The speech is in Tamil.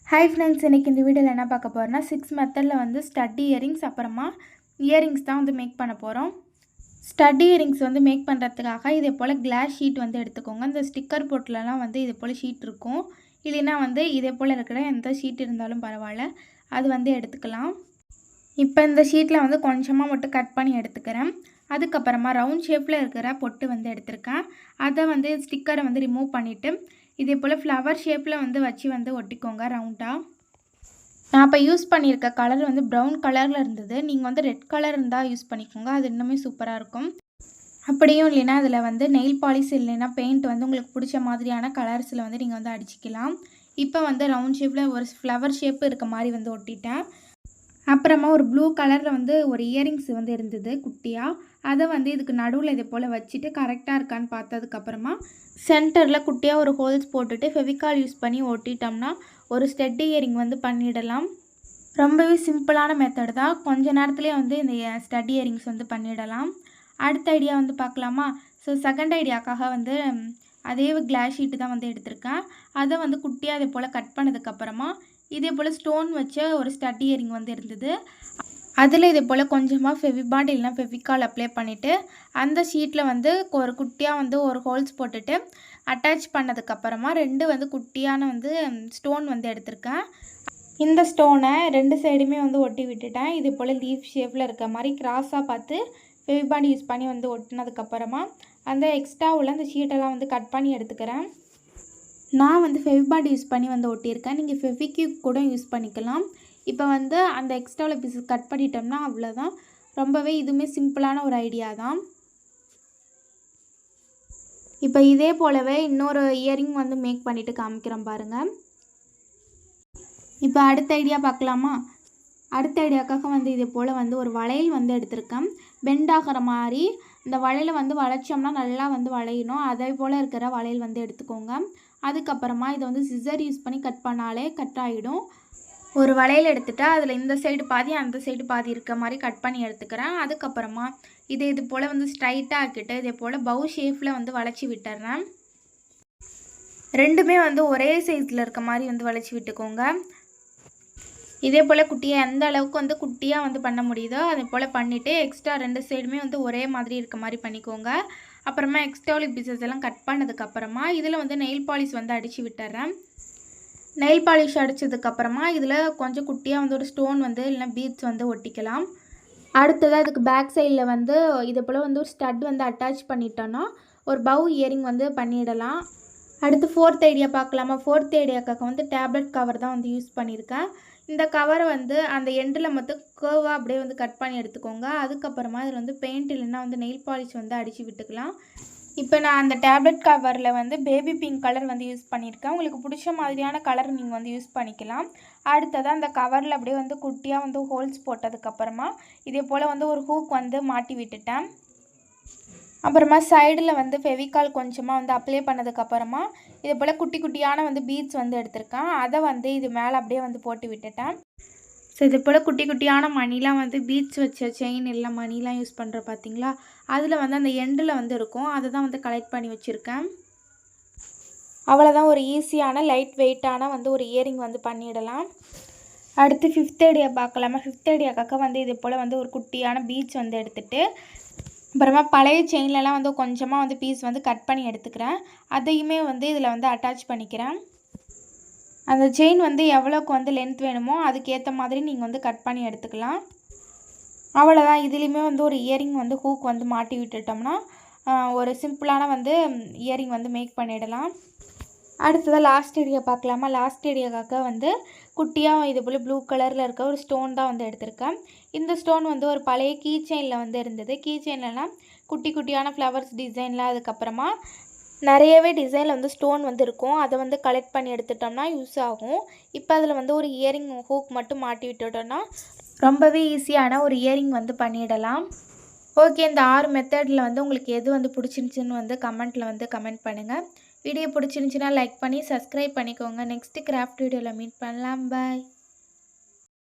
ஹாய் ஃப்ரெண்ட்ஸ், இன்றைக்கி இந்த வீடியோவில் என்ன பார்க்க போகிறோன்னா 6 மெத்தடில் வந்து ஸ்டட் இயரிங்ஸ் அப்புறமா இயரிங்ஸ் தான் வந்து மேக் பண்ண போகிறோம். ஸ்டட் இயரிங்ஸ் வந்து மேக் பண்ணுறதுக்காக இதே போல் கிளாஸ் ஷீட் வந்து எடுத்துக்கோங்க. இந்த ஸ்டிக்கர் போர்ட்லலாம் வந்து இதே போல் ஷீட் இருக்கும். இல்லைன்னா வந்து இதே போல் இருக்கிற எந்த ஷீட் இருந்தாலும் பரவாயில்ல, அது வந்து எடுத்துக்கலாம். இப்போ இந்த ஷீட்டில் வந்து கொஞ்சமாக மட்டும் கட் பண்ணி எடுத்துக்கிறேன். அதுக்கப்புறமா ரவுண்ட் ஷேப்பில் இருக்கிற பொட்டு வந்து எடுத்திருக்கேன். அதை வந்து ஸ்டிக்கரை வந்து ரிமூவ் பண்ணிவிட்டு இதே போல் ஃப்ளவர் ஷேப்பில் வந்து வச்சு வந்து ஒட்டிக்கோங்க ரவுண்டாக. நான் இப்போ யூஸ் பண்ணியிருக்க கலர் வந்து ப்ரௌன் கலரில் இருந்தது. நீங்கள் வந்து ரெட் கலர் இருந்தால் யூஸ் பண்ணிக்கோங்க, அது இன்னுமே சூப்பராக இருக்கும். அப்படியும் இல்லைன்னா அதில் வந்து நெயில் பாலிஷ் இல்லைன்னா பெயிண்ட் வந்து உங்களுக்கு பிடிச்ச மாதிரியான கலர்ஸில் வந்து நீங்கள் வந்து அடிச்சிக்கலாம். இப்போ வந்து ரவுண்ட் ஷேப்பில் ஒரு ஃப்ளவர் ஷேப்பு இருக்க மாதிரி வந்து ஒட்டிட்டேன். அப்புறமா ஒரு ப்ளூ கலரில் வந்து ஒரு இயரிங்ஸ் வந்து இருந்தது குட்டியாக. அதை வந்து இதுக்கு நடுவில் இதே போல் வச்சுட்டு கரெக்டாக இருக்கான்னு பார்த்ததுக்கப்புறமா சென்டரில் குட்டியாக ஒரு ஹோல்ஸ் போட்டுட்டு ஃபெவிகால் யூஸ் பண்ணி ஒட்டிட்டோம்னா ஒரு ஸ்டட் இயரிங் வந்து பண்ணிடலாம். ரொம்பவே சிம்பிளான மெத்தட் தான். கொஞ்ச நேரத்துலேயே வந்து இந்த ஸ்டட் இயரிங்ஸ் வந்து பண்ணிடலாம். அடுத்த ஐடியா வந்து பார்க்கலாமா? ஸோ செகண்ட் ஐடியாக்காக வந்து அதே கிளாஸ் ஷீட்டு தான் வந்து எடுத்திருக்கேன். அதை வந்து குட்டியாக அதே போல் கட் பண்ணதுக்கப்புறமா இதே போல் ஸ்டோன் வச்ச ஒரு ஸ்டட் இயரிங் வந்து இருந்தது. அதில் இதே போல் கொஞ்சமாக ஃபெவிபாண்ட் இல்லைனா ஃபெவிகால் அப்ளை பண்ணிவிட்டு அந்த ஷீட்டில் வந்து ஒரு குட்டியாக வந்து ஒரு ஹோல்ஸ் போட்டுட்டு அட்டாச் பண்ணதுக்கப்புறமா 2 வந்து குட்டியான வந்து ஸ்டோன் வந்து எடுத்திருக்கேன். இந்த ஸ்டோனை 2 சைடுமே வந்து ஒட்டி விட்டுட்டேன். இதே போல் லீஃப் ஷேப்பில் இருக்க மாதிரி கிராஸாக பார்த்து ஃபெவிபாண்ட் யூஸ் பண்ணி வந்து ஒட்டினதுக்கப்புறமா அந்த எக்ஸ்ட்ரா உள்ள அந்த ஷீட்டெல்லாம் வந்து கட் பண்ணி எடுத்துக்கிறேன். நான் வந்து ஃபெவிபாண்ட் யூஸ் பண்ணி வந்து ஒட்டியிருக்கேன். நீங்கள் ஃபெவிக்யூக் கூட யூஸ் பண்ணிக்கலாம். இப்போ வந்து அந்த எக்ஸ்ட்ராவில் பீஸஸ் கட் பண்ணிட்டோம்னா அவ்வளோதான். ரொம்பவே இதுவுமே சிம்பிளான ஒரு ஐடியா தான். இப்போ இதே போலவே இன்னொரு இயரிங் வந்து மேக் பண்ணிவிட்டு காமிக்கிறேன் பாருங்கள். இப்போ அடுத்த ஐடியா பார்க்கலாமா? அடுத்த ஐடியாக்காக வந்து இதே போல் வந்து ஒரு வளையல் வந்து எடுத்திருக்கேன். பெண்ட் ஆகிற மாதிரி இந்த வளையலை வந்து வளைச்சோம்னா நல்லா வந்து வளையணும். அதே போல் இருக்கிற வளையல் வந்து எடுத்துக்கோங்க. அதுக்கப்புறமா இதை வந்து சிசர் யூஸ் பண்ணி கட் பண்ணாலே கட் ஆகிடும். ஒரு வளையல் எடுத்துகிட்டா அதில் இந்த சைடு பாதி அந்த சைடு பாதி இருக்க மாதிரி கட் பண்ணி எடுத்துக்கிறேன். அதுக்கப்புறமா இது போல் வந்து ஸ்ட்ரைட்டாக ஆக்கிட்டு இதே போல் பவு ஷேப்பில் வந்து வளைச்சி விட்டுறேன். ரெண்டுமே வந்து ஒரே சைஸில் இருக்க மாதிரி வந்து வளைச்சி விட்டுக்கோங்க. இதே போல் குட்டியாக எந்த அளவுக்கு வந்து குட்டியாக வந்து பண்ண முடியுதோ அதே போல் பண்ணிவிட்டு எக்ஸ்ட்ரா 2 சைடுமே வந்து ஒரே மாதிரி இருக்க மாதிரி பண்ணிக்கோங்க. அப்புறமா எக்ஸ்ட்ரா பீசஸ் எல்லாம் கட் பண்ணதுக்கப்புறமா இதில் வந்து நெயில் பாலிஷ் வந்து அடித்து விட்டுறேன். நெயில் பாலிஷ் அடித்ததுக்கப்புறமா இதில் கொஞ்சம் குட்டியாக வந்து ஒரு ஸ்டோன் வந்து இல்லைனா பீட்ஸ் வந்து ஒட்டிக்கலாம். அடுத்ததாக இதுக்கு பேக் சைடில் வந்து இதே போல் வந்து ஒரு ஸ்டட் வந்து அட்டாச் பண்ணிட்டோன்னா ஒரு பவு இயரிங் வந்து பண்ணிடலாம். அடுத்து 4th ஐடியா பார்க்கலாமா? 4th ஐடியாக்காக வந்து டேப்லெட் கவர் தான் வந்து யூஸ் பண்ணியிருக்கேன். இந்த கவரை வந்து அந்த எண்டில் மட்டும் கர்வாக அப்படியே வந்து கட் பண்ணி எடுத்துக்கோங்க. அதுக்கப்புறமா இதில் வந்து பெயிண்ட் இல்லைன்னா வந்து நெயில் பாலிஷ் வந்து அடித்து விட்டுக்கலாம். இப்போ நான் அந்த டேப்லெட் கவரில் வந்து பேபி பிங்க் கலர் வந்து யூஸ் பண்ணியிருக்கேன். உங்களுக்கு பிடிச்ச மாதிரியான கலர் நீங்கள் வந்து யூஸ் பண்ணிக்கலாம். அடுத்ததாக அந்த கவரில் அப்படியே வந்து குட்டியாக வந்து ஹோல்ஸ் போட்டதுக்கப்புறமா இதே போல் வந்து ஒரு ஹூக் வந்து மாட்டி விட்டுட்டேன். அப்புறமா சைடில் வந்து ஃபெவிகால் கொஞ்சமாக வந்து அப்ளை பண்ணதுக்கப்புறமா இதே போல் குட்டி குட்டியான வந்து பீட்ஸ் வந்து எடுத்திருக்கேன். அதை வந்து இது மேலே அப்படியே வந்து போட்டு விட்டுட்டேன். ஸோ இது போல் குட்டி குட்டியான மணிலாம் வந்து பீட்ஸ் வச்ச செயின் எல்லாம் மணிலாம் யூஸ் பண்ணுற பார்த்தீங்களா, அதில் வந்து அந்த எண்டில் வந்து இருக்கும். அதை தான் வந்து கலெக்ட் பண்ணி வச்சுருக்கேன். அவ்வளோதான், ஒரு ஈஸியான லைட் வெயிட்டான வந்து ஒரு இயரிங் வந்து பண்ணிடலாம். அடுத்து 5th ஐடியா பார்க்கலாமா? 5th ஐடியாக்காக வந்து இது போல் வந்து ஒரு குட்டியான பீட்ஸ் வந்து எடுத்துகிட்டு அப்புறமா பழைய செயின்லலாம் வந்து கொஞ்சமாக வந்து பீஸ் வந்து கட் பண்ணி எடுத்துக்கிறேன். அதையுமே வந்து இதில் வந்து அட்டாச் பண்ணிக்கிறேன். அந்த செயின் வந்து எவ்வளோக்கு வந்து லென்த் வேணுமோ அதுக்கேற்ற மாதிரி நீங்கள் வந்து கட் பண்ணி எடுத்துக்கலாம். அவ்வளோதான். இதுலேயுமே வந்து ஒரு இயரிங் வந்து ஹூக் வந்து மாட்டி விட்டுட்டோம்னா ஒரு சிம்பிளான வந்து இயரிங் வந்து மேக் பண்ணிடலாம். அடுத்ததாக லாஸ்ட் ஏரியா பார்க்கலாமா? லாஸ்ட் ஏரியாக்காக வந்து குட்டியாக இது போல் ப்ளூ கலரில் இருக்க ஒரு ஸ்டோன் தான் வந்து எடுத்திருக்கேன். இந்த ஸ்டோன் வந்து ஒரு பழைய கீ செயினில் வந்து இருந்தது. கீ செயின்லலாம் குட்டி குட்டியான ஃப்ளவர்ஸ் டிசைனில் அதுக்கப்புறமா நிறையவே டிசைனில் வந்து ஸ்டோன் வந்து இருக்கும். அதை வந்து கலெக்ட் பண்ணி எடுத்துட்டோம்னா யூஸ் ஆகும். இப்போ அதில் வந்து ஒரு இயரிங் ஹூக் மட்டும் மாட்டி விட்டுட்டோம்னா ரொம்பவே ஈஸியான ஒரு இயரிங் வந்து பண்ணிடலாம். ஓகே, இந்த 6 மெத்தடில் வந்து உங்களுக்கு எது வந்து பிடிச்சிருந்துச்சின்னு வந்து கமெண்ட்டில் வந்து கமெண்ட் பண்ணுங்கள். வீடியோ பிடிச்சிருந்துச்சின்னா லைக் பண்ணி சப்ஸ்கிரைப் பண்ணிக்கோங்க. நெக்ஸ்ட்டு கிராஃப்ட் வீடியோவில் மீட் பண்ணலாம். பாய்.